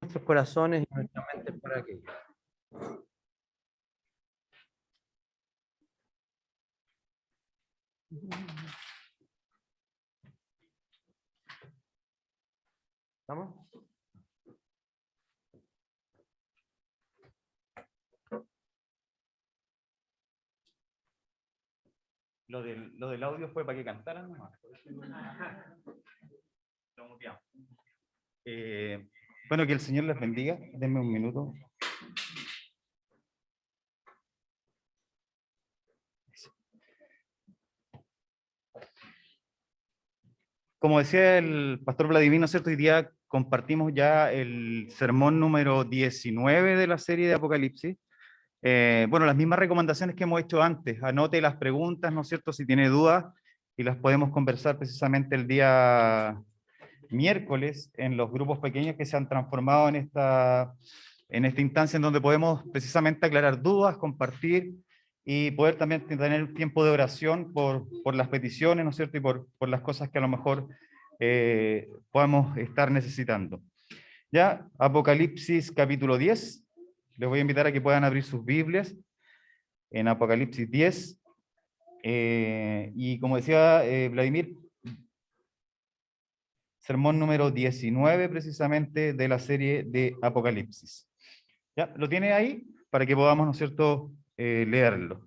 nuestros corazones y nuestra mente para aquello. ¿Estamos? Lo del audio fue para que cantaran nomás. Bueno, que el Señor les bendiga. Denme un minuto. Como decía el pastor Vladimir, ¿no es cierto? Hoy día compartimos ya el sermón número 19 de la serie de Apocalipsis. Bueno, las mismas recomendaciones que hemos hecho antes. Anote las preguntas, ¿no es cierto? Si tiene dudas, y las podemos conversar precisamente el día miércoles en los grupos pequeños que se han transformado en esta instancia en donde podemos precisamente aclarar dudas, compartir y poder también tener tiempo de oración por las peticiones, ¿no es cierto? Y por las cosas que a lo mejor podamos estar necesitando. Ya, Apocalipsis capítulo 10. Les voy a invitar a que puedan abrir sus Biblias en Apocalipsis 10. Y como decía Vladimir, sermón número 19 precisamente de la serie de Apocalipsis. ¿Ya? ¿Lo tiene ahí? Para que podamos, ¿no es cierto?, leerlo.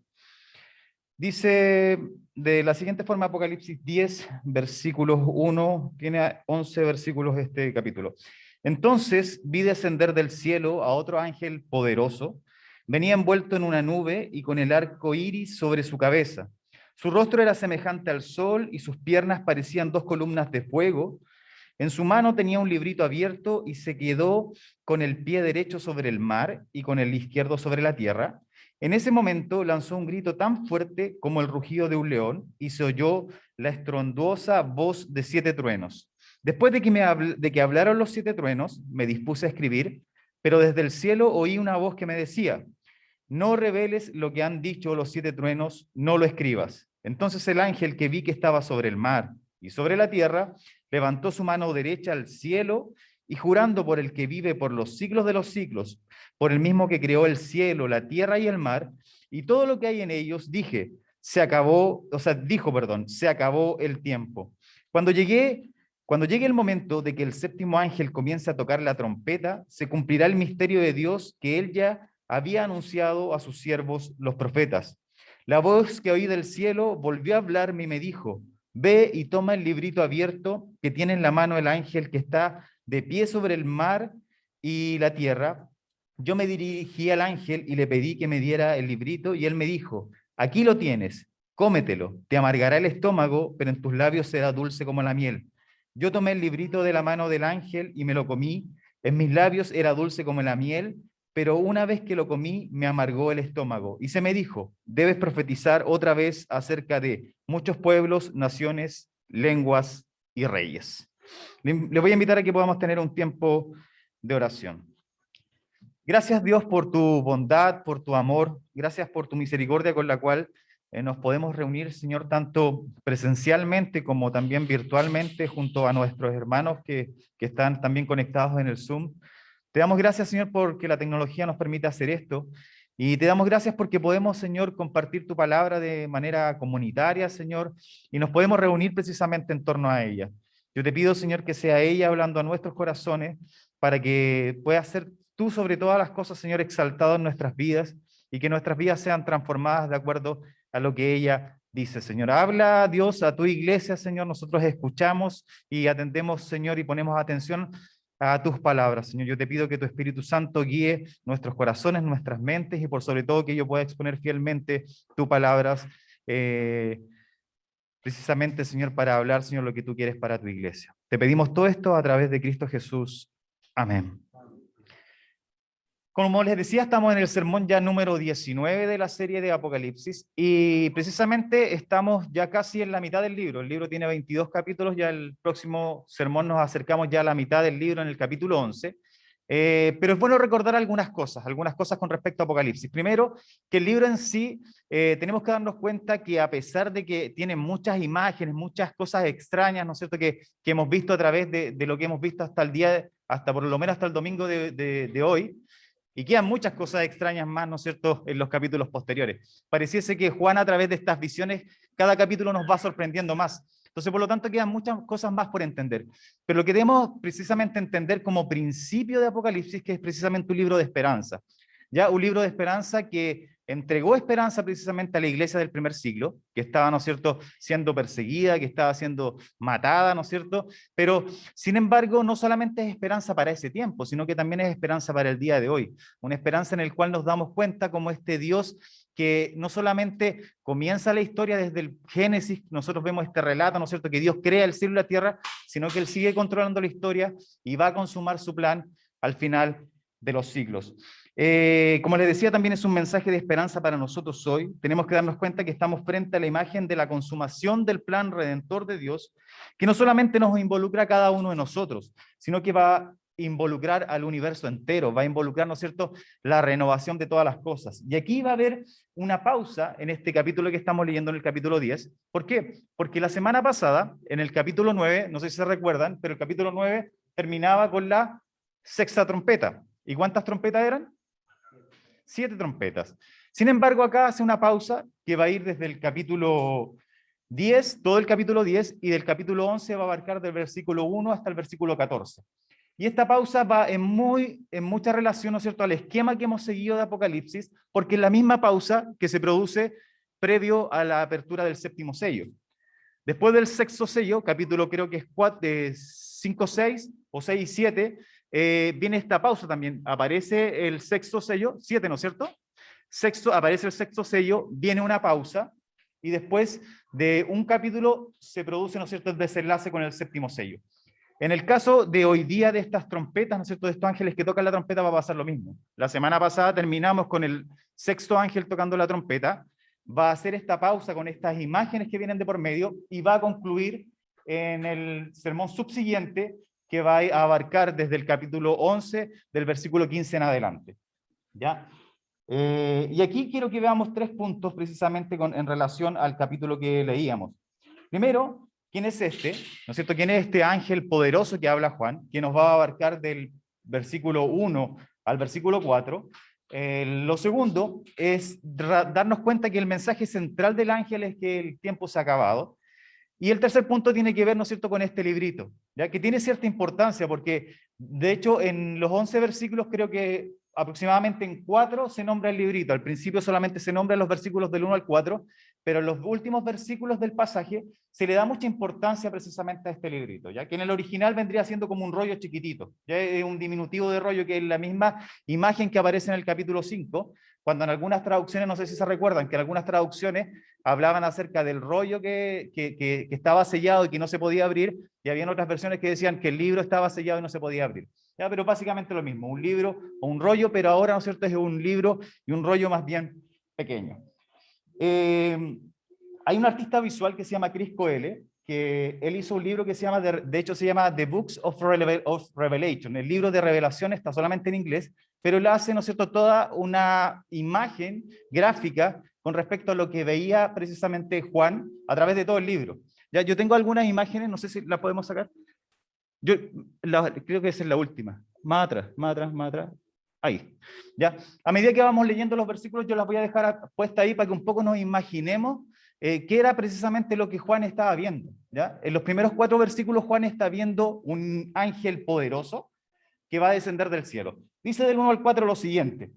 Dice de la siguiente forma Apocalipsis 10, versículos 1, tiene 11 versículos este capítulo. Entonces vi descender del cielo a otro ángel poderoso, venía envuelto en una nube y con el arco iris sobre su cabeza. Su rostro era semejante al sol y sus piernas parecían dos columnas de fuego. En su mano tenía un librito abierto y se quedó con el pie derecho sobre el mar y con el izquierdo sobre la tierra. En ese momento lanzó un grito tan fuerte como el rugido de un león y se oyó la estruendosa voz de 7 truenos. Después de que hablaron los 7 truenos, me dispuse a escribir, pero desde el cielo oí una voz que me decía: no reveles lo que han dicho los 7 truenos, no lo escribas. Entonces el ángel que vi que estaba sobre el mar y sobre la tierra, levantó su mano derecha al cielo y jurando por el que vive por los siglos de los siglos, por el mismo que creó el cielo, la tierra y el mar, y todo lo que hay en ellos, se acabó el tiempo. Cuando llegue el momento de que el séptimo ángel comience a tocar la trompeta, se cumplirá el misterio de Dios que él ya había anunciado a sus siervos los profetas. La voz que oí del cielo volvió a hablarme y me dijo: ve y toma el librito abierto que tiene en la mano el ángel que está de pie sobre el mar y la tierra. Yo me dirigí al ángel y le pedí que me diera el librito y él me dijo: aquí lo tienes, cómetelo, te amargará el estómago, pero en tus labios será dulce como la miel. Yo tomé el librito de la mano del ángel y me lo comí. En mis labios era dulce como la miel, pero una vez que lo comí, me amargó el estómago. Y se me dijo: debes profetizar otra vez acerca de muchos pueblos, naciones, lenguas y reyes. Le voy a invitar a que podamos tener un tiempo de oración. Gracias, Dios, por tu bondad, por tu amor. Gracias por tu misericordia con la cual nos podemos reunir, Señor, tanto presencialmente como también virtualmente junto a nuestros hermanos que están también conectados en el Zoom. Te damos gracias, Señor, porque la tecnología nos permite hacer esto. Y te damos gracias porque podemos, Señor, compartir tu palabra de manera comunitaria, Señor, y nos podemos reunir precisamente en torno a ella. Yo te pido, Señor, que sea ella hablando a nuestros corazones para que puedas ser tú sobre todas las cosas, Señor, exaltado en nuestras vidas y que nuestras vidas sean transformadas de acuerdo a lo que ella dice, Señor. Habla, Dios, a tu iglesia, Señor. Nosotros escuchamos y atendemos, Señor, y ponemos atención a tus palabras, Señor. Yo te pido que tu Espíritu Santo guíe nuestros corazones, nuestras mentes y por sobre todo que yo pueda exponer fielmente tus palabras, precisamente, Señor, para hablar, Señor, lo que tú quieres para tu iglesia. Te pedimos todo esto a través de Cristo Jesús. Amén. Como les decía, estamos en el sermón ya número 19 de la serie de Apocalipsis y precisamente estamos ya casi en la mitad del libro. El libro tiene 22 capítulos, ya el próximo sermón nos acercamos ya a la mitad del libro en el capítulo 11. Pero es bueno recordar algunas cosas con respecto a Apocalipsis. Primero, que el libro en sí, tenemos que darnos cuenta que a pesar de que tiene muchas imágenes, muchas cosas extrañas, ¿no es cierto?, que hemos visto a través de lo que hemos visto hasta el día hasta por lo menos hasta el domingo de hoy, y quedan muchas cosas extrañas más, ¿no es cierto?, en los capítulos posteriores. Pareciese que Juan, a través de estas visiones, cada capítulo nos va sorprendiendo más. Entonces, por lo tanto, quedan muchas cosas más por entender. Pero lo que debemos precisamente entender como principio de Apocalipsis, que es precisamente un libro de esperanza. Ya un libro de esperanza que entregó esperanza precisamente a la iglesia del primer siglo, que estaba, ¿no es cierto?, siendo perseguida, que estaba siendo matada, ¿no es cierto? Pero, sin embargo, no solamente es esperanza para ese tiempo, sino que también es esperanza para el día de hoy. Una esperanza en la cual nos damos cuenta como este Dios que no solamente comienza la historia desde el Génesis, nosotros vemos este relato, ¿no es cierto?, que Dios crea el cielo y la tierra, sino que Él sigue controlando la historia y va a consumar su plan al final de los siglos. Como les decía, también es un mensaje de esperanza para nosotros hoy. Tenemos que darnos cuenta que estamos frente a la imagen de la consumación del plan redentor de Dios, que no solamente nos involucra a cada uno de nosotros, sino que va a involucrar al universo entero, va a involucrar, ¿no es cierto?, la renovación de todas las cosas. Y aquí va a haber una pausa en este capítulo que estamos leyendo, en el capítulo 10. ¿Por qué? Porque la semana pasada, en el capítulo 9, no sé si se recuerdan, pero el capítulo 9 terminaba con la sexta trompeta. ¿Y cuántas trompetas eran? 7 trompetas. Sin embargo, acá hace una pausa que va a ir desde el capítulo 10, todo el capítulo 10, y del capítulo 11 va a abarcar del versículo 1 hasta el versículo 14. Y esta pausa va en mucha relación, ¿no es cierto?, al esquema que hemos seguido de Apocalipsis, porque es la misma pausa que se produce previo a la apertura del séptimo sello. Después del sexto sello, capítulo creo que es 5, 6 o 6 y 7, viene esta pausa también. Aparece el sexto sello, 7, ¿no es cierto? Aparece el sexto sello, viene una pausa, y después de un capítulo se produce, ¿no es cierto?, el desenlace con el séptimo sello. En el caso de hoy día de estas trompetas, ¿no es cierto?, de estos ángeles que tocan la trompeta, va a pasar lo mismo. La semana pasada terminamos con el sexto ángel tocando la trompeta, va a hacer esta pausa con estas imágenes que vienen de por medio y va a concluir en el sermón subsiguiente, que va a abarcar desde el capítulo 11, del versículo 15 en adelante. ¿Ya? Y aquí quiero que veamos 3 puntos precisamente en relación al capítulo que leíamos. Primero, ¿quién es este? ¿No es cierto? ¿Quién es este ángel poderoso que habla Juan? Que nos va a abarcar del versículo 1 al versículo 4. Lo segundo es darnos cuenta que el mensaje central del ángel es que el tiempo se ha acabado. Y el tercer punto tiene que ver, ¿no es cierto?, con este librito, ya que tiene cierta importancia, porque de hecho en los 11 versículos creo que aproximadamente en 4 se nombra el librito. Al principio solamente se nombran los versículos del 1 al 4, pero en los últimos versículos del pasaje se le da mucha importancia precisamente a este librito, ya que en el original vendría siendo como un rollo chiquitito, ya es un diminutivo de rollo, que es la misma imagen que aparece en el capítulo 5, cuando en algunas traducciones, no sé si se recuerdan, que en algunas traducciones hablaban acerca del rollo que estaba sellado y que no se podía abrir, y habían otras versiones que decían que el libro estaba sellado y no se podía abrir. ¿Ya? Pero básicamente lo mismo, un libro o un rollo, pero ahora, ¿no es cierto?, es un libro y un rollo más bien pequeño. Hay un artista visual que se llama Chris Coele, que él hizo un libro que se llama, de hecho se llama The Books of Revelation, el libro de revelación, está solamente en inglés, pero él hace, ¿no es cierto?, toda una imagen gráfica con respecto a lo que veía precisamente Juan a través de todo el libro. Ya, yo tengo algunas imágenes, no sé si las podemos sacar. Creo que esa es la última. Más atrás, más atrás, más atrás. Ahí. ¿Ya? A medida que vamos leyendo los versículos, yo las voy a dejar puestas ahí para que un poco nos imaginemos qué era precisamente lo que Juan estaba viendo. ¿Ya? En los primeros 4 versículos, Juan está viendo un ángel poderoso que va a descender del cielo. Dice del 1 al 4 lo siguiente: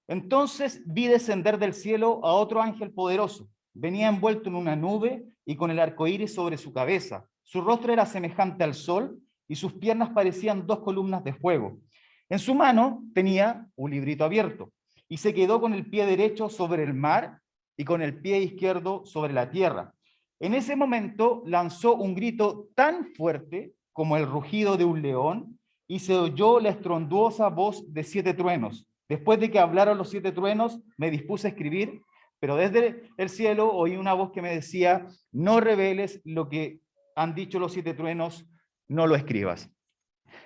entonces vi descender del cielo a otro ángel poderoso. Venía envuelto en una nube y con el arco iris sobre su cabeza. Su rostro era semejante al sol y sus piernas parecían 2 columnas de fuego. En su mano tenía un librito abierto y se quedó con el pie derecho sobre el mar y con el pie izquierdo sobre la tierra. En ese momento lanzó un grito tan fuerte como el rugido de un león y se oyó la estruendosa voz de 7 truenos. Después de que hablaron los 7 truenos, me dispuse a escribir, pero desde el cielo oí una voz que me decía: no reveles lo que han dicho los 7 truenos, no lo escribas.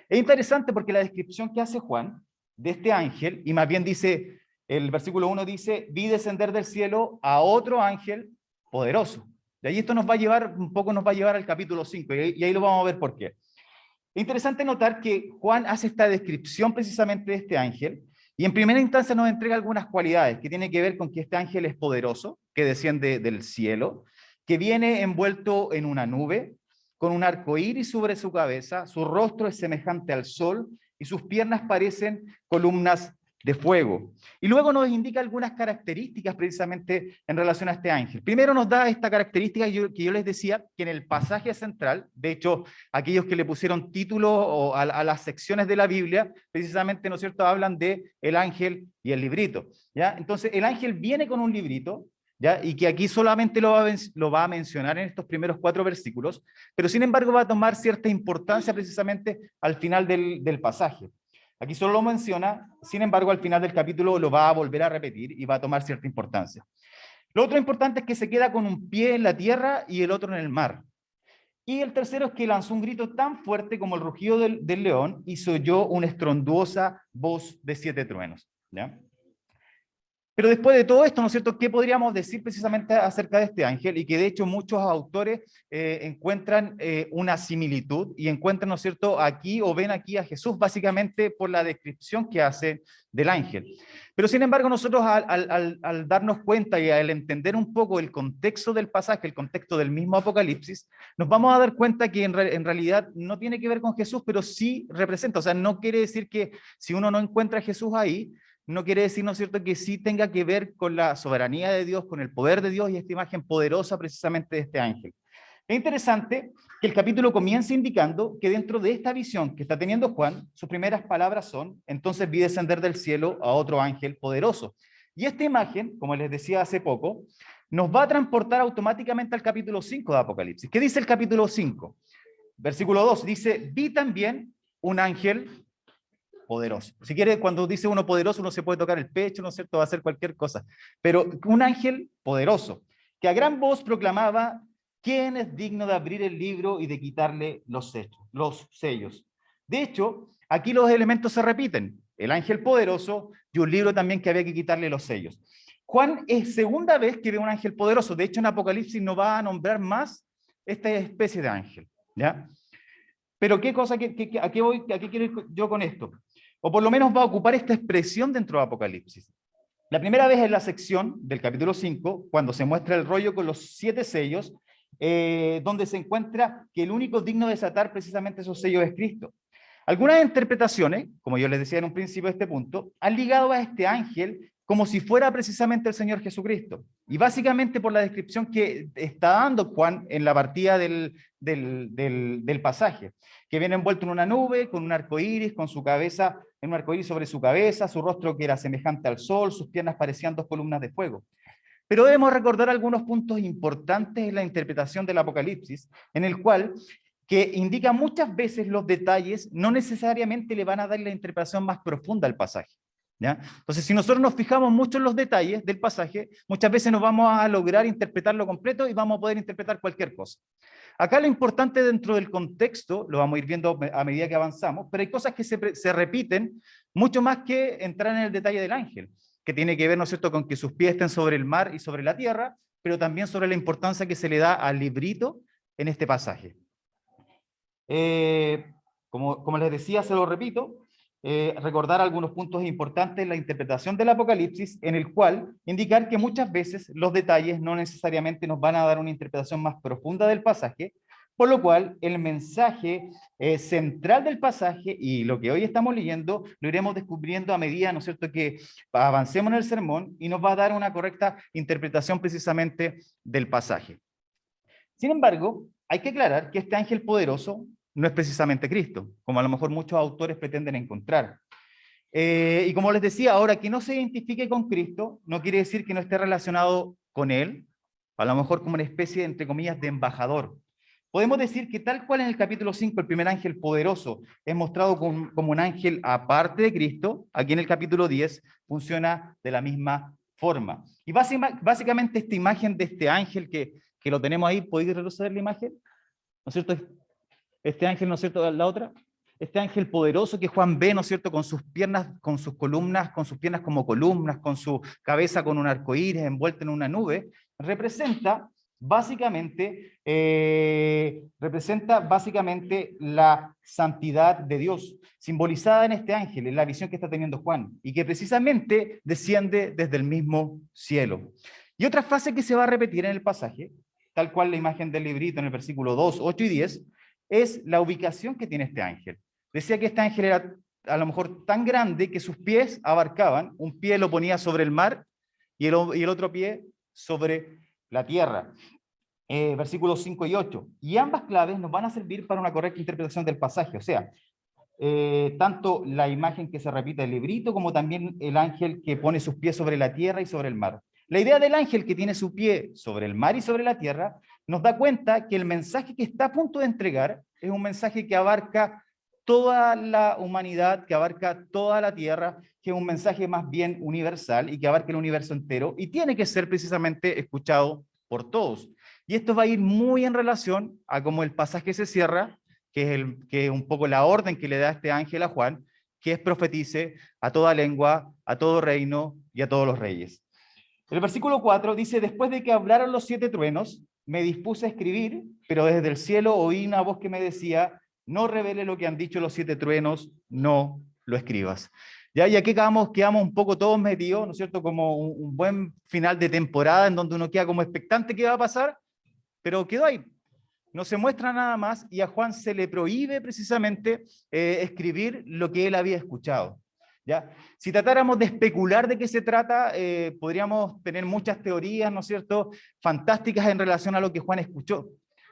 Es interesante porque la descripción que hace Juan de este ángel, y más bien dice, el versículo 1 dice: vi descender del cielo a otro ángel poderoso. Y ahí esto nos va a llevar, un poco nos va a llevar al capítulo 5, y ahí lo vamos a ver por qué. Es interesante notar que Juan hace esta descripción precisamente de este ángel, y en primera instancia nos entrega algunas cualidades que tienen que ver con que este ángel es poderoso, que desciende del cielo, que viene envuelto en una nube, con un arco iris sobre su cabeza, su rostro es semejante al sol y sus piernas parecen columnas de fuego. Y luego nos indica algunas características precisamente en relación a este ángel. Primero nos da esta característica que yo les decía, que en el pasaje central, de hecho, aquellos que le pusieron título a las secciones de la Biblia, precisamente, ¿no es cierto?, hablan de el ángel y el librito, ¿ya? Entonces, el ángel viene con un librito, ¿ya? Y que aquí solamente lo va a mencionar en estos primeros 4 versículos, pero sin embargo va a tomar cierta importancia precisamente al final del pasaje. Aquí solo lo menciona, sin embargo al final del capítulo lo va a volver a repetir y va a tomar cierta importancia. Lo otro importante es que se queda con un pie en la tierra y el otro en el mar. Y el tercero es que lanzó un grito tan fuerte como el rugido del león y se oyó una estronduosa voz de 7 truenos, ¿ya? Pero después de todo esto, ¿no es cierto?, ¿qué podríamos decir precisamente acerca de este ángel? Y que de hecho muchos autores encuentran una similitud y encuentran, ¿no es cierto?, aquí o ven aquí a Jesús básicamente por la descripción que hace del ángel. Pero sin embargo nosotros al darnos cuenta y al entender un poco el contexto del pasaje, el contexto del mismo Apocalipsis, nos vamos a dar cuenta que en realidad no tiene que ver con Jesús, pero sí representa. O sea, no quiere decir que si uno no encuentra a Jesús ahí, no quiere decir, ¿no es cierto?, que sí tenga que ver con la soberanía de Dios, con el poder de Dios y esta imagen poderosa precisamente de este ángel. Es interesante que el capítulo comienza indicando que dentro de esta visión que está teniendo Juan, sus primeras palabras son: entonces vi descender del cielo a otro ángel poderoso. Y esta imagen, como les decía hace poco, nos va a transportar automáticamente al capítulo 5 de Apocalipsis. ¿Qué dice el capítulo 5? Versículo 2 dice: vi también un ángel poderoso. Si quiere, cuando dice uno poderoso, uno se puede tocar el pecho, ¿no es cierto?, va a hacer cualquier cosa. Pero un ángel poderoso, que a gran voz proclamaba: ¿quién es digno de abrir el libro y de quitarle los sellos? De hecho, aquí los elementos se repiten: el ángel poderoso y un libro también que había que quitarle los sellos. Juan es segunda vez que ve un ángel poderoso. De hecho, en Apocalipsis no va a nombrar más esta especie de ángel, ¿ya? Pero ¿qué cosa, a qué quiero ir yo con esto? O por lo menos va a ocupar esta expresión dentro de Apocalipsis. La primera vez en la sección del capítulo 5, cuando se muestra el rollo con los 7 sellos, donde se encuentra que el único digno de desatar precisamente esos sellos es Cristo. Algunas interpretaciones, como yo les decía en un principio de este punto, han ligado a este ángel como si fuera precisamente el Señor Jesucristo. Y básicamente por la descripción que está dando Juan en la partida del pasaje, que viene envuelto en una nube, con un arco iris, con su cabeza, en un arco iris sobre su cabeza, su rostro que era semejante al sol, sus piernas parecían 2 columnas de fuego. Pero debemos recordar algunos puntos importantes en la interpretación del Apocalipsis, en el cual que indica muchas veces los detalles, no necesariamente le van a dar la interpretación más profunda al pasaje, ¿ya? Entonces, si nosotros nos fijamos mucho en los detalles del pasaje, muchas veces nos vamos a lograr interpretarlo completo y vamos a poder interpretar cualquier cosa. Acá lo importante dentro del contexto, lo vamos a ir viendo a medida que avanzamos, pero hay cosas que se repiten mucho más que entrar en el detalle del ángel, que tiene que ver, ¿no es cierto?, con que sus pies estén sobre el mar y sobre la tierra, pero también sobre la importancia que se le da al librito en este pasaje. Como les decía, se lo repito, recordar algunos puntos importantes en la interpretación del Apocalipsis, en el cual indicar que muchas veces los detalles no necesariamente nos van a dar una interpretación más profunda del pasaje, por lo cual el mensaje central del pasaje y lo que hoy estamos leyendo lo iremos descubriendo a medida, ¿no es cierto?, que avancemos en el sermón y nos va a dar una correcta interpretación precisamente del pasaje. Sin embargo, hay que aclarar que este ángel poderoso no es precisamente Cristo, como a lo mejor muchos autores pretenden encontrar. Y como les decía, ahora que no se identifique con Cristo, no quiere decir que no esté relacionado con Él, a lo mejor como una especie, entre comillas, de embajador. Podemos decir que tal cual en el capítulo 5, el primer ángel poderoso es mostrado como un ángel aparte de Cristo, aquí en el capítulo 10 funciona de la misma forma. Y básicamente esta imagen de este ángel que lo tenemos ahí, ¿podéis retroceder la imagen? ¿No es cierto? Este ángel, ¿no es cierto?, la otra. Este ángel poderoso que Juan ve, ¿no es cierto?, con sus piernas, con sus columnas, con sus piernas como columnas, con su cabeza con un arco iris envuelto en una nube, representa básicamente representa básicamente la santidad de Dios, simbolizada en este ángel, en la visión que está teniendo Juan, y que precisamente desciende desde el mismo cielo. Y otra frase que se va a repetir en el pasaje, tal cual la imagen del librito en el versículo 2, 8 y 10, es la ubicación que tiene este ángel. Decía que este ángel era a lo mejor tan grande que sus pies abarcaban, un pie lo ponía sobre el mar y el otro pie sobre la tierra. Versículos 5 y 8. Y ambas claves nos van a servir para una correcta interpretación del pasaje, o sea, tanto la imagen que se repite en el librito como también el ángel que pone sus pies sobre la tierra y sobre el mar. La idea del ángel que tiene su pie sobre el mar y sobre la tierra nos da cuenta que el mensaje que está a punto de entregar es un mensaje que abarca toda la humanidad, que abarca toda la tierra, que es un mensaje más bien universal y que abarca el universo entero y tiene que ser precisamente escuchado por todos. Y esto va a ir muy en relación a cómo el pasaje se cierra, que es un poco la orden que le da este ángel a Juan, que es profetice a toda lengua, a todo reino y a todos los reyes. El versículo 4 dice, después de que hablaron los 7 truenos, me dispuse a escribir, pero desde el cielo oí una voz que me decía, no revele lo que han dicho los 7 truenos, no lo escribas. Ya, y aquí quedamos un poco todos metidos, ¿no es cierto? Como un buen final de temporada en donde uno queda como expectante qué va a pasar, pero quedó ahí. No se muestra nada más y a Juan se le prohíbe precisamente escribir lo que él había escuchado. ¿Ya? Si tratáramos de especular de qué se trata, podríamos tener muchas teorías, ¿no es cierto?, fantásticas en relación a lo que Juan escuchó.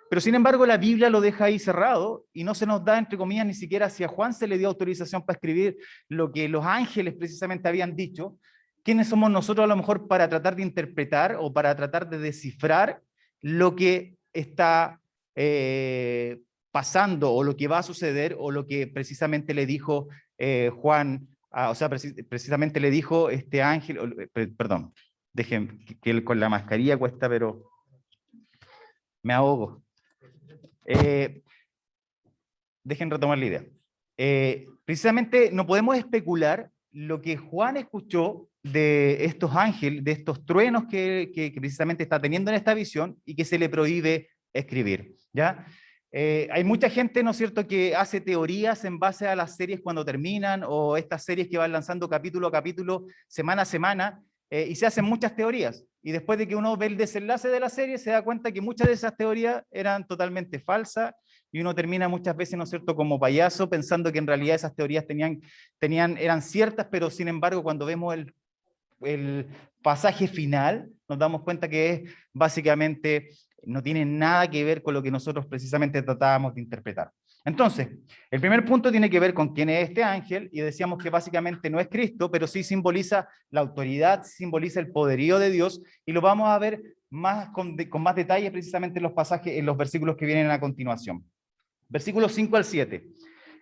Pero sin embargo la Biblia lo deja ahí cerrado y no se nos da, entre comillas, ni siquiera si a Juan se le dio autorización para escribir lo que los ángeles precisamente habían dicho. ¿Quiénes somos nosotros a lo mejor para tratar de interpretar o para tratar de descifrar lo que está pasando o lo que va a suceder o lo que precisamente le dijo Juan, o sea, precisamente le dijo este ángel, perdón, dejen que él con la mascarilla cuesta, pero me ahogo. Dejen retomar la idea. Precisamente no podemos especular lo que Juan escuchó de estos ángeles, de estos truenos que precisamente está teniendo en esta visión y que se le prohíbe escribir, ¿ya? Hay mucha gente, ¿no es cierto?, que hace teorías en base a las series cuando terminan o estas series que van lanzando capítulo a capítulo, semana a semana, y se hacen muchas teorías. Y después de que uno ve el desenlace de la serie, se da cuenta que muchas de esas teorías eran totalmente falsas y uno termina muchas veces, ¿no es cierto?, como payaso, pensando que en realidad esas teorías eran ciertas, pero sin embargo, cuando vemos el pasaje final, nos damos cuenta que es básicamente no tiene nada que ver con lo que nosotros precisamente tratábamos de interpretar. Entonces, el primer punto tiene que ver con quién es este ángel, y decíamos que básicamente no es Cristo, pero sí simboliza la autoridad, simboliza el poderío de Dios, y lo vamos a ver más con más detalle precisamente en los pasajes, en los versículos que vienen a continuación. Versículos 5 al 7.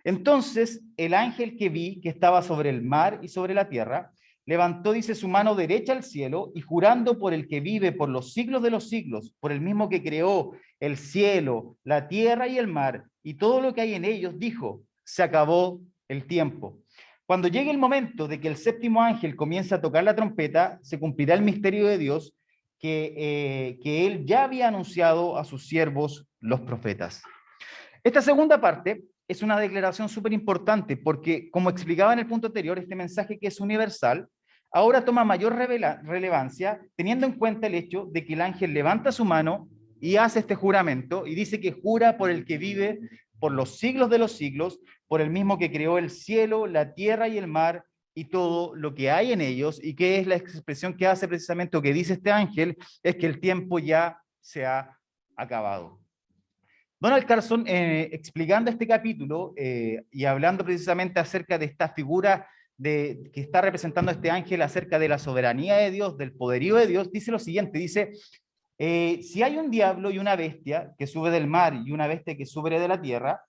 Entonces, el ángel que vi, que estaba sobre el mar y sobre la tierra, levantó, dice, su mano derecha al cielo y jurando por el que vive por los siglos de los siglos, por el mismo que creó el cielo, la tierra y el mar y todo lo que hay en ellos, dijo, se acabó el tiempo. Cuando llegue el momento de que el séptimo ángel comience a tocar la trompeta, se cumplirá el misterio de Dios que él ya había anunciado a sus siervos, los profetas. Esta segunda parte es una declaración súper importante porque, como explicaba en el punto anterior, este mensaje que es universal, ahora toma mayor relevancia teniendo en cuenta el hecho de que el ángel levanta su mano y hace este juramento y dice que jura por el que vive por los siglos de los siglos, por el mismo que creó el cielo, la tierra y el mar y todo lo que hay en ellos, y que es la expresión que hace precisamente o que dice este ángel, es que el tiempo ya se ha acabado. Donald Carson, explicando este capítulo y hablando precisamente acerca de esta figura que está representando este ángel acerca de la soberanía de Dios, del poderío de Dios, dice lo siguiente, dice, si hay un diablo y una bestia que sube del mar y una bestia que sube de la tierra,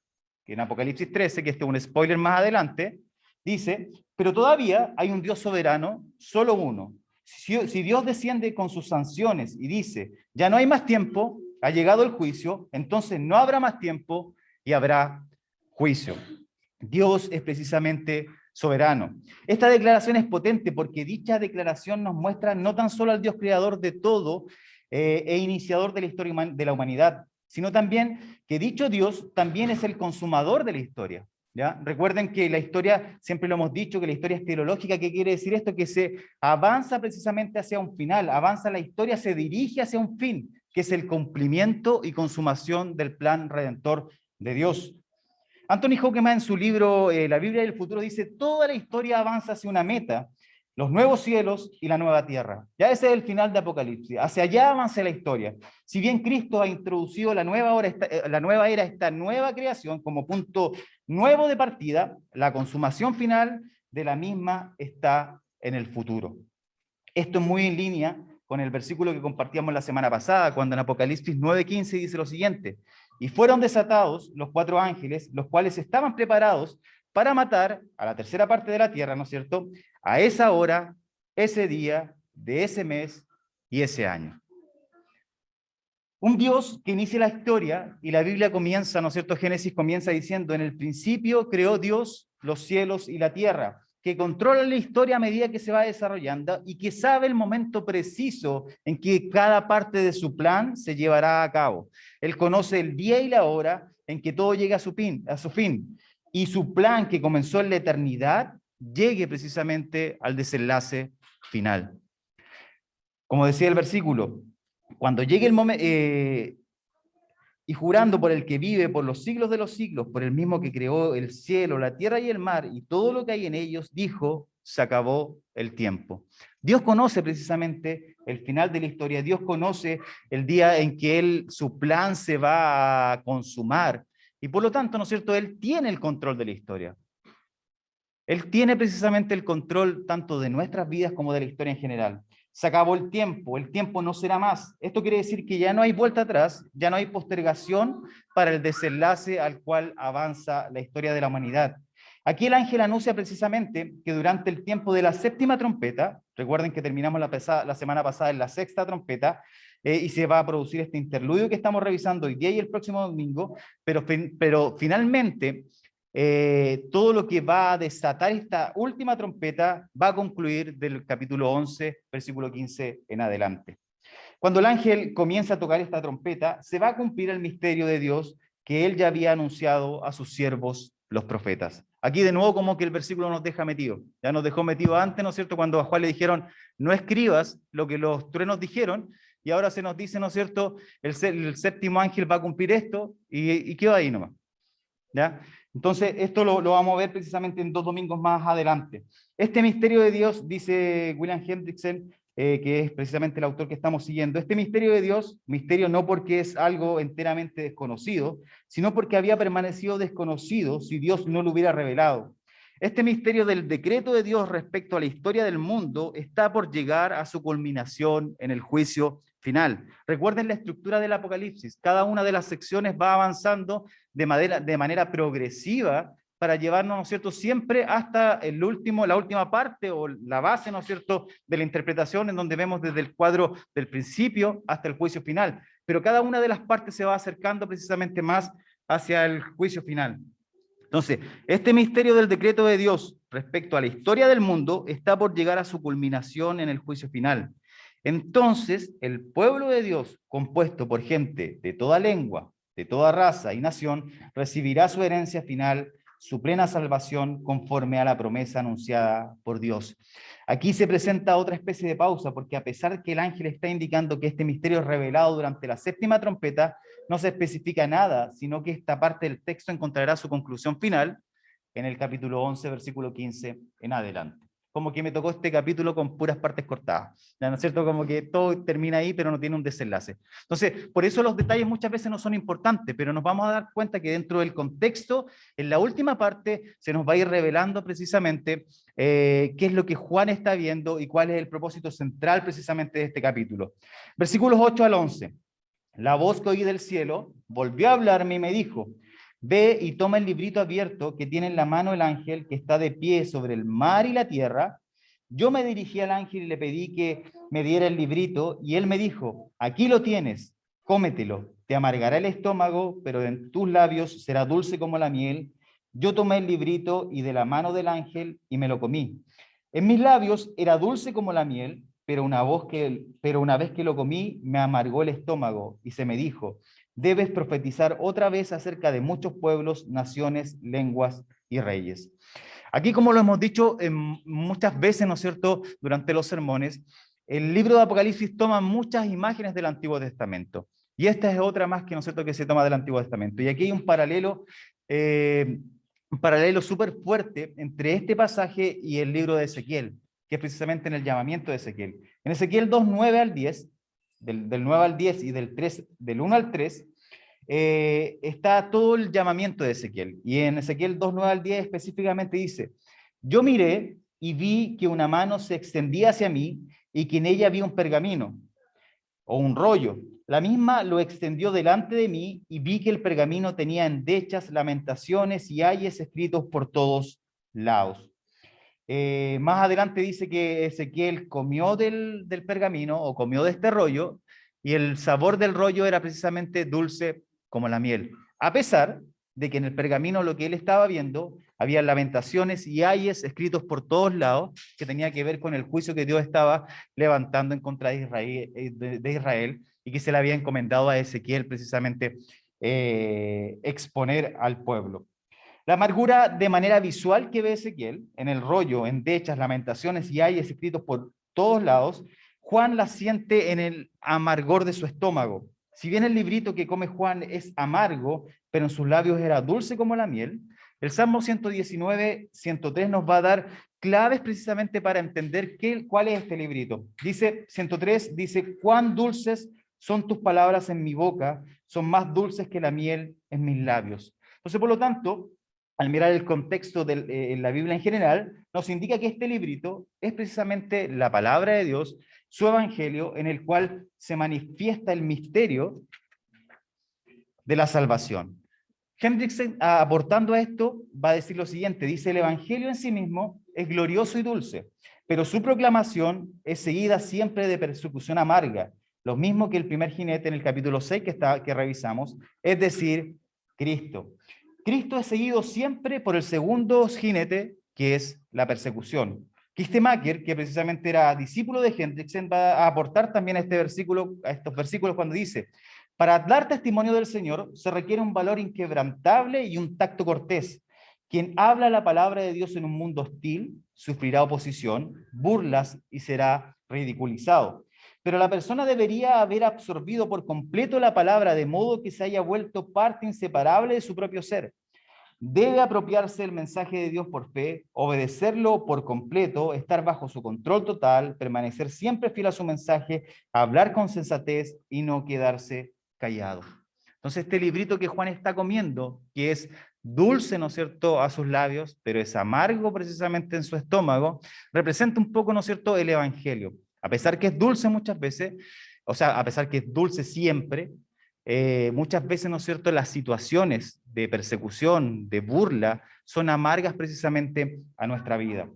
que en Apocalipsis 13, que este es un spoiler más adelante, dice, pero todavía hay un Dios soberano, solo uno. Si Dios desciende con sus sanciones y dice, ya no hay más tiempo, ha llegado el juicio, entonces no habrá más tiempo y habrá juicio. Dios es precisamente soberano. Esta declaración es potente porque dicha declaración nos muestra no tan solo al Dios creador de todo, e iniciador de la historia de la humanidad, sino también que dicho Dios también es el consumador de la historia. ¿Ya? Recuerden que la historia, siempre lo hemos dicho, que la historia es teológica. ¿Qué quiere decir esto? Que se avanza precisamente hacia un final, avanza la historia, se dirige hacia un fin, que es el cumplimiento y consumación del plan redentor de Dios. Anthony Hoekema en su libro La Biblia del Futuro dice, toda la historia avanza hacia una meta, los nuevos cielos y la nueva tierra. Ya ese es el final de Apocalipsis, hacia allá avanza la historia. Si bien Cristo ha introducido la nueva era, esta nueva creación como punto nuevo de partida, la consumación final de la misma está en el futuro. Esto es muy en línea con el versículo que compartíamos la semana pasada, cuando en Apocalipsis 9:15 dice lo siguiente, y fueron desatados los 4 ángeles, los cuales estaban preparados para matar a la tercera parte de la tierra, ¿no es cierto?, a esa hora, ese día, de ese mes y ese año. Un Dios que inicia la historia, y la Biblia comienza, ¿no es cierto?, Génesis comienza diciendo, en el principio creó Dios los cielos y la tierra, que controla la historia a medida que se va desarrollando y que sabe el momento preciso en que cada parte de su plan se llevará a cabo. Él conoce el día y la hora en que todo llega a su fin, y su plan que comenzó en la eternidad llegue precisamente al desenlace final. Como decía el versículo, cuando llegue el momento, y jurando por el que vive por los siglos de los siglos, por el mismo que creó el cielo, la tierra y el mar, y todo lo que hay en ellos, dijo, se acabó el tiempo. Dios conoce precisamente el final de la historia, Dios conoce el día en que su plan se va a consumar, y por lo tanto, ¿no es cierto?, Él tiene el control de la historia. Él tiene precisamente el control tanto de nuestras vidas como de la historia en general. Se acabó el tiempo no será más. Esto quiere decir que ya no hay vuelta atrás, ya no hay postergación para el desenlace al cual avanza la historia de la humanidad. Aquí el ángel anuncia precisamente que durante el tiempo de la séptima trompeta, recuerden que terminamos la semana pasada en la sexta trompeta, y se va a producir este interludio que estamos revisando hoy día y el próximo domingo, pero finalmente todo lo que va a desatar esta última trompeta va a concluir del capítulo 11, versículo 15 en adelante. Cuando el ángel comienza a tocar esta trompeta, se va a cumplir el misterio de Dios que él ya había anunciado a sus siervos, los profetas. Aquí de nuevo como que el versículo nos deja metido. Ya nos dejó metido antes, ¿no es cierto?, cuando a Juan le dijeron, no escribas lo que los truenos dijeron, y ahora se nos dice, ¿no es cierto?, el séptimo ángel va a cumplir esto, y quedó ahí nomás. ¿Ya? Entonces, esto lo vamos a ver precisamente en 2 domingos más adelante. Este misterio de Dios, dice William Hendrickson, que es precisamente el autor que estamos siguiendo, este misterio de Dios, misterio no porque es algo enteramente desconocido, sino porque había permanecido desconocido si Dios no lo hubiera revelado. Este misterio del decreto de Dios respecto a la historia del mundo está por llegar a su culminación en el juicio final. Recuerden la estructura del Apocalipsis. Cada una de las secciones va avanzando de manera progresiva para llevarnos, ¿no es cierto?, siempre hasta la última parte o la base, ¿no es cierto?, de la interpretación, en donde vemos desde el cuadro del principio hasta el juicio final. Pero cada una de las partes se va acercando precisamente más hacia el juicio final. Entonces, este misterio del decreto de Dios respecto a la historia del mundo está por llegar a su culminación en el juicio final. Entonces, el pueblo de Dios, compuesto por gente de toda lengua, de toda raza y nación, recibirá su herencia final, su plena salvación, conforme a la promesa anunciada por Dios. Aquí se presenta otra especie de pausa, porque a pesar que el ángel está indicando que este misterio es revelado durante la séptima trompeta, no se especifica nada, sino que esta parte del texto encontrará su conclusión final en el capítulo 11, versículo 15 en adelante. Como que me tocó este capítulo con puras partes cortadas, ¿no es cierto? Como que todo termina ahí, pero no tiene un desenlace. Entonces, por eso los detalles muchas veces no son importantes, pero nos vamos a dar cuenta que dentro del contexto, en la última parte, se nos va a ir revelando precisamente qué es lo que Juan está viendo y cuál es el propósito central precisamente de este capítulo. Versículos 8 al 11. La voz que oí del cielo volvió a hablarme y me dijo, ve y toma el librito abierto que tiene en la mano el ángel que está de pie sobre el mar y la tierra. Yo me dirigí al ángel y le pedí que me diera el librito y él me dijo, aquí lo tienes, cómetelo, te amargará el estómago, pero en tus labios será dulce como la miel. Yo tomé el librito y de la mano del ángel y me lo comí. En mis labios era dulce como la miel, pero una vez que lo comí, me amargó el estómago y se me dijo, debes profetizar otra vez acerca de muchos pueblos, naciones, lenguas y reyes. Aquí, como lo hemos dicho muchas veces, ¿no es cierto?, durante los sermones, el libro de Apocalipsis toma muchas imágenes del Antiguo Testamento. Y esta es otra más que, ¿no es cierto?, que se toma del Antiguo Testamento. Y aquí hay un paralelo súper fuerte entre este pasaje y el libro de Ezequiel, que es precisamente en el llamamiento de Ezequiel. En Ezequiel 2, 9 al 10, del 9 al 10 y del 1 al 3, está todo el llamamiento de Ezequiel. Y en Ezequiel 2, 9 al 10 específicamente dice, yo miré y vi que una mano se extendía hacia mí y que en ella había un pergamino o un rollo. La misma lo extendió delante de mí y vi que el pergamino tenía endechas, lamentaciones y ayes escritos por todos lados. Más adelante dice que Ezequiel comió del pergamino o comió de este rollo y el sabor del rollo era precisamente dulce como la miel. A pesar de que en el pergamino lo que él estaba viendo había lamentaciones y ayes escritos por todos lados que tenía que ver con el juicio que Dios estaba levantando en contra de Israel y que se le había encomendado a Ezequiel precisamente exponer al pueblo. La amargura de manera visual que ve Ezequiel, en el rollo, endechas, lamentaciones y ayes escritos por todos lados, Juan la siente en el amargor de su estómago. Si bien el librito que come Juan es amargo, pero en sus labios era dulce como la miel, el Salmo 119, 103 nos va a dar claves precisamente para entender cuál es este librito. Dice 103, dice, cuán dulces son tus palabras en mi boca, son más dulces que la miel en mis labios. Entonces, por lo tanto, al mirar el contexto de la Biblia en general, nos indica que este librito es precisamente la palabra de Dios, su evangelio, en el cual se manifiesta el misterio de la salvación. Hendrickson, aportando a esto, va a decir lo siguiente, dice, el evangelio en sí mismo es glorioso y dulce, pero su proclamación es seguida siempre de persecución amarga, lo mismo que el primer jinete en el capítulo 6 que revisamos, es decir, Cristo. Cristo es seguido siempre por el segundo jinete, que es la persecución. Kistemaker, que precisamente era discípulo de Hendrickson, va a aportar también a estos versículos cuando dice, para dar testimonio del Señor se requiere un valor inquebrantable y un tacto cortés. Quien habla la palabra de Dios en un mundo hostil sufrirá oposición, burlas y será ridiculizado. Pero la persona debería haber absorbido por completo la palabra de modo que se haya vuelto parte inseparable de su propio ser. Debe apropiarse del mensaje de Dios por fe, obedecerlo por completo, estar bajo su control total, permanecer siempre fiel a su mensaje, hablar con sensatez y no quedarse callado. Entonces, este librito que Juan está comiendo, que es dulce, ¿no es cierto?, a sus labios, pero es amargo precisamente en su estómago, representa un poco, ¿no es cierto?, el evangelio. A pesar que es dulce muchas veces, o sea, a pesar que es dulce siempre, muchas veces, ¿no es cierto?, las situaciones de persecución, de burla, son amargas precisamente a nuestra vida.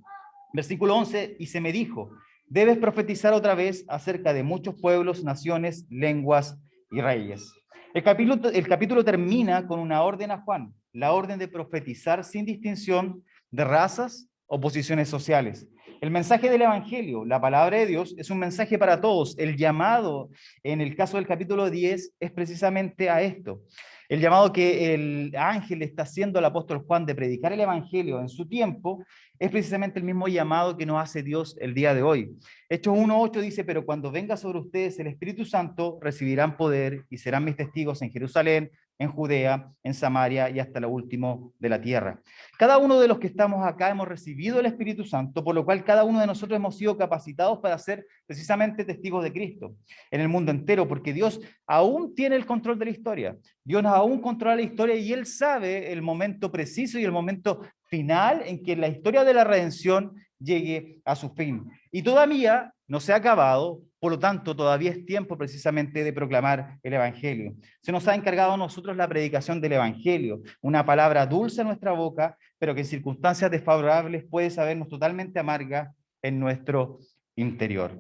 Versículo 11, y se me dijo, debes profetizar otra vez acerca de muchos pueblos, naciones, lenguas y reyes. El capítulo termina con una orden a Juan, la orden de profetizar sin distinción de razas o posiciones sociales. El mensaje del Evangelio, la palabra de Dios, es un mensaje para todos. El llamado, en el caso del capítulo 10, es precisamente a esto. El llamado que el ángel está haciendo al apóstol Juan de predicar el Evangelio en su tiempo es precisamente el mismo llamado que nos hace Dios el día de hoy. Hechos 1:8 dice, pero cuando venga sobre ustedes el Espíritu Santo, recibirán poder y serán mis testigos en Jerusalén, en Judea, en Samaria y hasta lo último de la tierra. Cada uno de los que estamos acá hemos recibido el Espíritu Santo, por lo cual cada uno de nosotros hemos sido capacitados para ser precisamente testigos de Cristo en el mundo entero, porque Dios aún tiene el control de la historia. Dios aún controla la historia y Él sabe el momento preciso y el momento final en que la historia de la redención llegue a su fin. Y todavía no se ha acabado, por lo tanto, todavía es tiempo precisamente de proclamar el Evangelio. Se nos ha encargado a nosotros la predicación del Evangelio, una palabra dulce en nuestra boca, pero que en circunstancias desfavorables puede sabernos totalmente amarga en nuestro interior.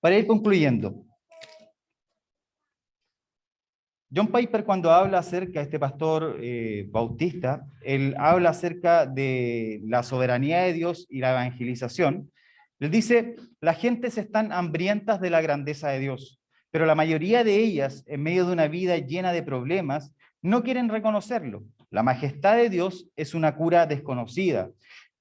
Para ir concluyendo, John Piper, cuando habla acerca de este pastor bautista, él habla acerca de la soberanía de Dios y la evangelización, Él dice, la gente se están hambrientas de la grandeza de Dios, pero la mayoría de ellas, en medio de una vida llena de problemas, no quieren reconocerlo. La majestad de Dios es una cura desconocida.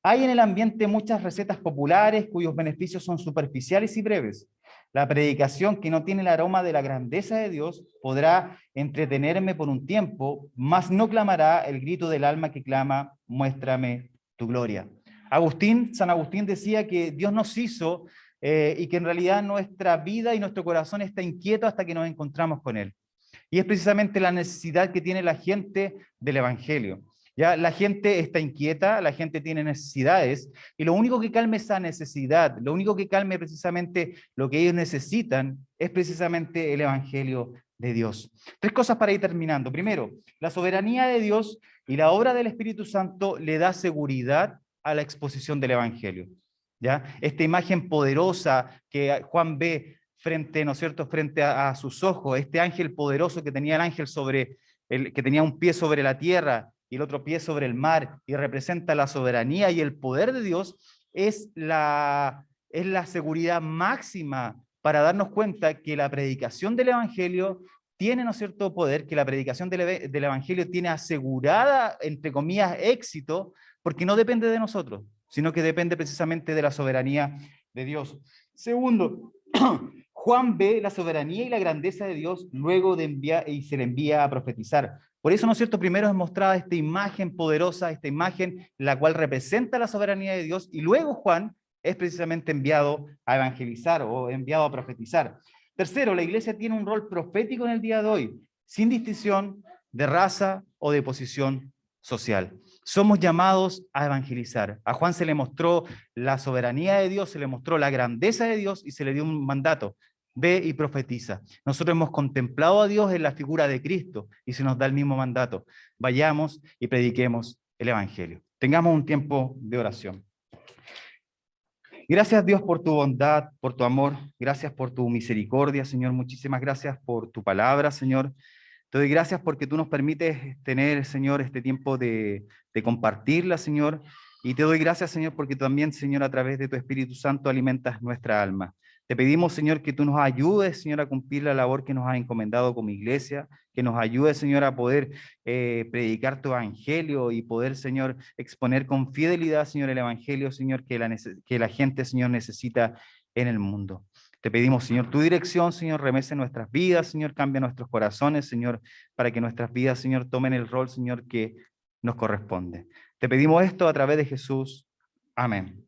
Hay en el ambiente muchas recetas populares cuyos beneficios son superficiales y breves. La predicación que no tiene el aroma de la grandeza de Dios podrá entretenerme por un tiempo, mas no clamará el grito del alma que clama, muéstrame tu gloria. San Agustín decía que Dios nos hizo y que en realidad nuestra vida y nuestro corazón está inquieto hasta que nos encontramos con Él. Y es precisamente la necesidad que tiene la gente del Evangelio. ¿Ya? La gente está inquieta, la gente tiene necesidades, y lo único que calme esa necesidad, lo único que calme precisamente lo que ellos necesitan, es precisamente el Evangelio de Dios. 3 cosas para ir terminando. Primero, la soberanía de Dios y la obra del Espíritu Santo le da seguridad a la exposición del Evangelio. ¿Ya? Esta imagen poderosa que Juan ve frente, ¿no es cierto?, frente a sus ojos, este ángel poderoso que tenía el ángel que tenía un pie sobre la tierra y el otro pie sobre el mar, y representa la soberanía y el poder de Dios, es la seguridad máxima para darnos cuenta que la predicación del Evangelio tiene, ¿no es cierto?, poder, que la predicación del Evangelio tiene asegurada, entre comillas, éxito, porque no depende de nosotros, sino que depende precisamente de la soberanía de Dios. Segundo, Juan ve la soberanía y la grandeza de Dios luego de enviar y se le envía a profetizar. Por eso, ¿no es cierto?, primero es mostrada esta imagen poderosa, esta imagen la cual representa la soberanía de Dios, y luego Juan es precisamente enviado a evangelizar o enviado a profetizar. Tercero, la iglesia tiene un rol profético en el día de hoy, sin distinción de raza o de posición social. Somos llamados a evangelizar. A Juan se le mostró la soberanía de Dios, se le mostró la grandeza de Dios y se le dio un mandato: ve y profetiza. Nosotros hemos contemplado a Dios en la figura de Cristo y se nos da el mismo mandato: vayamos y prediquemos el Evangelio. Tengamos un tiempo de oración. Gracias, Dios, por tu bondad, por tu amor. Gracias por tu misericordia, Señor. Muchísimas gracias por tu palabra, Señor. Te doy gracias porque tú nos permites tener, Señor, este tiempo de compartirla, Señor. Y te doy gracias, Señor, porque también, Señor, a través de tu Espíritu Santo alimentas nuestra alma. Te pedimos, Señor, que tú nos ayudes, Señor, a cumplir la labor que nos has encomendado como iglesia, que nos ayudes, Señor, a poder predicar tu evangelio y poder, Señor, exponer con fidelidad, Señor, el evangelio, Señor, que la gente, Señor, necesita en el mundo. Te pedimos, Señor, tu dirección, Señor, remece nuestras vidas, Señor, cambia nuestros corazones, Señor, para que nuestras vidas, Señor, tomen el rol, Señor, que nos corresponde. Te pedimos esto a través de Jesús. Amén.